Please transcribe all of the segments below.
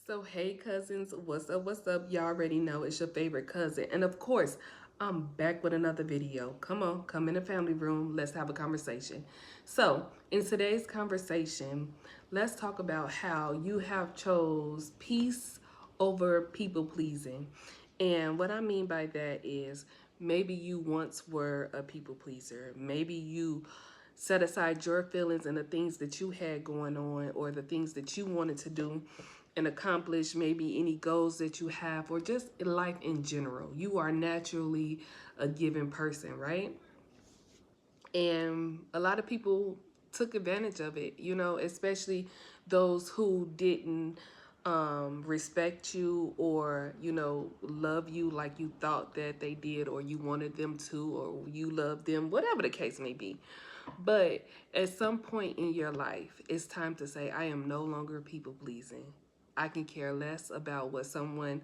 So hey cousins, what's up, what's up? Y'all already know it's your favorite cousin. And of course, I'm back with another video. Come on, come in the family room, let's have a conversation. So in today's conversation, let's talk about how you have chose peace over people pleasing. And what I mean by that is maybe you once were a people pleaser. Maybe you set aside your feelings and the things that you had going on or the things that you wanted to do and accomplish, maybe any goals that you have, or just in life in general. You are naturally a given person, right? And a lot of people took advantage of it, especially those who didn't respect you or love you like you thought that they did, or you wanted them to, or you loved them, whatever the case may be. But at some point in your life, it's time to say, I am no longer people pleasing. I can care less about what someone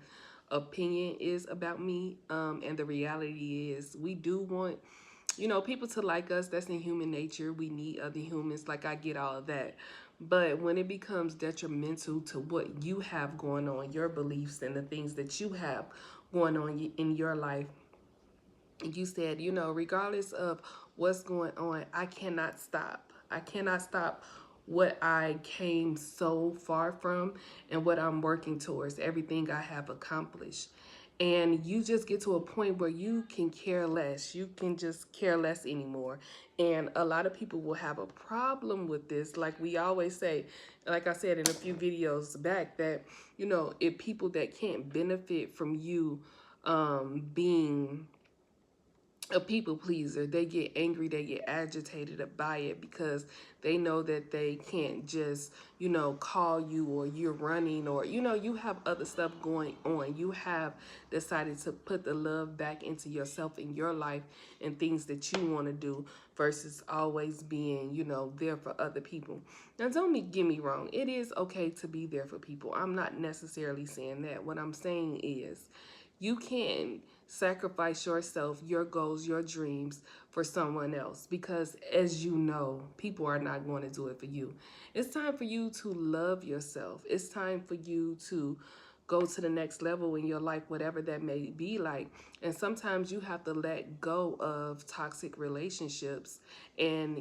opinion is about me. And the reality is we do want, people to like us. That's in human nature. We need other humans. Like, I get all of that. But when it becomes detrimental to what you have going on, your beliefs and the things that you have going on in your life, you said, regardless of what's going on, I cannot stop. I cannot stop what I came so far from and what I'm working towards, everything I have accomplished. And you just get to a point where you can care less. You can just care less anymore. And a lot of people will have a problem with this. Like we always say, like I said in a few videos back, that, if people that can't benefit from you being a people pleaser, they get angry, they get agitated by it because they know that they can't just, call you, or you're running, or, you have other stuff going on. You have decided to put the love back into yourself in your life and things that you want to do versus always being, there for other people. Now, get me wrong. It is okay to be there for people. I'm not necessarily saying that. What I'm saying is, you can sacrifice yourself, your goals, your dreams for someone else because, as you know, people are not going to do it for you. It's time for you to love yourself. It's time for you to go to the next level in your life, whatever that may be like. And sometimes you have to let go of toxic relationships and,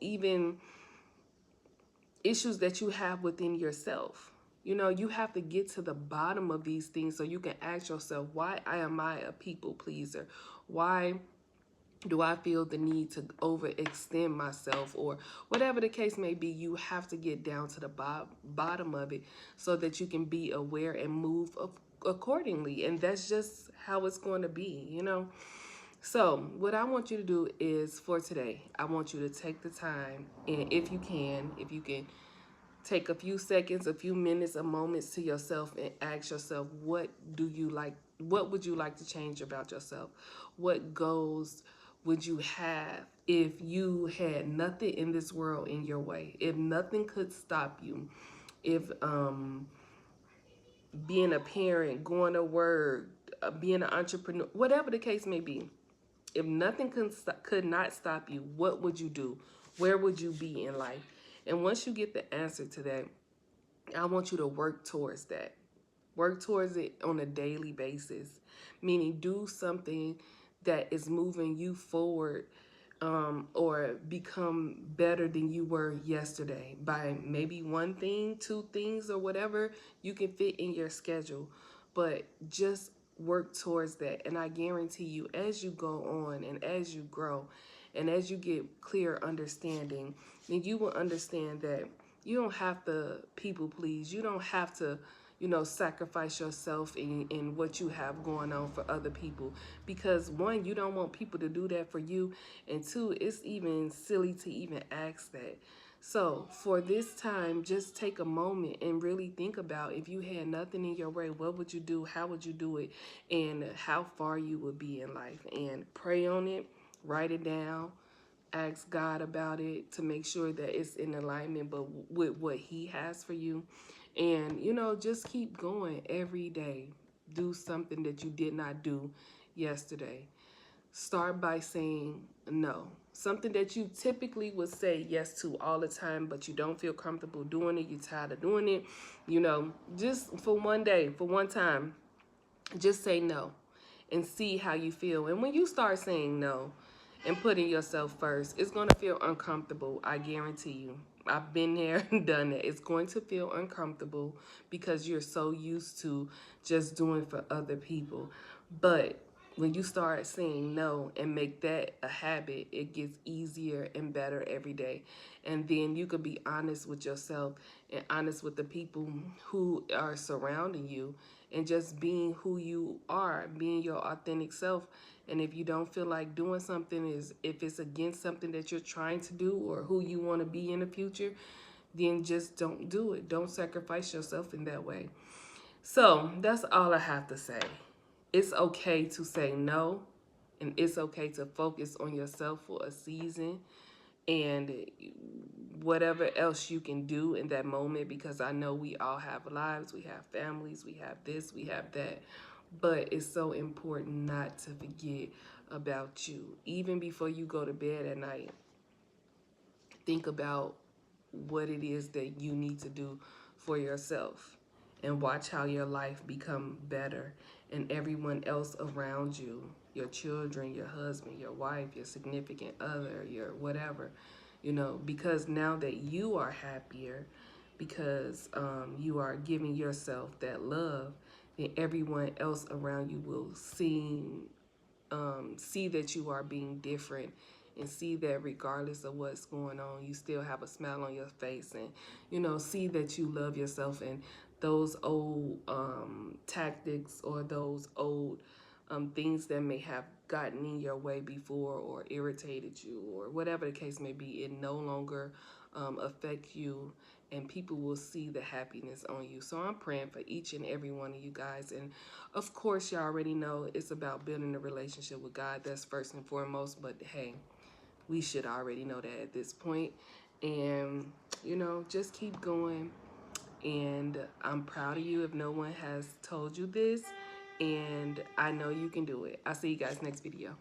even issues that you have within yourself. You have to get to the bottom of these things so you can ask yourself, why am I a people pleaser? Why do I feel the need to overextend myself, or whatever the case may be? You have to get down to the bottom of it so that you can be aware and move accordingly. And that's just how it's going to be. So what I want you to do is, for today, I want you to take the time, and if you can take a few seconds, a few minutes, a moments to yourself and ask yourself, what do you like? What would you like to change about yourself? What goals would you have if you had nothing in this world in your way? If nothing could stop you, if being a parent, going to work, being an entrepreneur, whatever the case may be, if nothing could not stop you, what would you do? Where would you be in life? And once you get the answer to that, I want you to work towards that. Work towards it on a daily basis, meaning do something that is moving you forward, or become better than you were yesterday by maybe one thing, two things, or whatever you can fit in your schedule. But just work towards that. And I guarantee you, as you go on and as you grow and as you get clear understanding, then you will understand that you don't have to people please. You don't have to, sacrifice yourself in what you have going on for other people. Because one, you don't want people to do that for you. And two, it's even silly to even ask that. So for this time, just take a moment and really think about, if you had nothing in your way, what would you do? How would you do it? And how far you would be in life. And pray on it, write it down, ask God about it to make sure that it's in alignment but with what he has for you. And just keep going every day. Do something that you did not do yesterday. start by saying no. Something that you typically would say yes to all the time, but you don't feel comfortable doing it. You're tired of doing it. Just for one day, for one time, just say no and see how you feel. And when you start saying no and putting yourself first, it's going to feel uncomfortable. I guarantee you. I've been there and done that. It's going to feel uncomfortable because you're so used to just doing for other people. But when you start saying no and make that a habit, it gets easier and better every day. And then you can be honest with yourself and honest with the people who are surrounding you, and just being who you are, being your authentic self. And if you don't feel like doing something, is if it's against something that you're trying to do or who you want to be in the future, then just don't do it. Don't sacrifice yourself in that way. So that's all I have to say. It's okay to say no, and it's okay to focus on yourself for a season and whatever else you can do in that moment, because I know we all have lives, we have families, we have this, we have that. But it's so important not to forget about you. Even before you go to bed at night, think about what it is that you need to do for yourself, and watch how your life become better, and everyone else around you, your children, your husband, your wife, your significant other, your whatever, because now that you are happier, because you are giving yourself that love, then everyone else around you will see that you are being different, and see that regardless of what's going on, you still have a smile on your face, and see that you love yourself. And those old tactics, or those old things that may have gotten in your way before or irritated you or whatever the case may be, it no longer affect you, and people will see the happiness on you. So I'm praying for each and every one of you guys. And of course, you already know it's about building a relationship with God. That's first and foremost. But hey, we should already know that at this point. And, just keep going. And I'm proud of you if no one has told you this. And I know you can do it. I'll see you guys next video.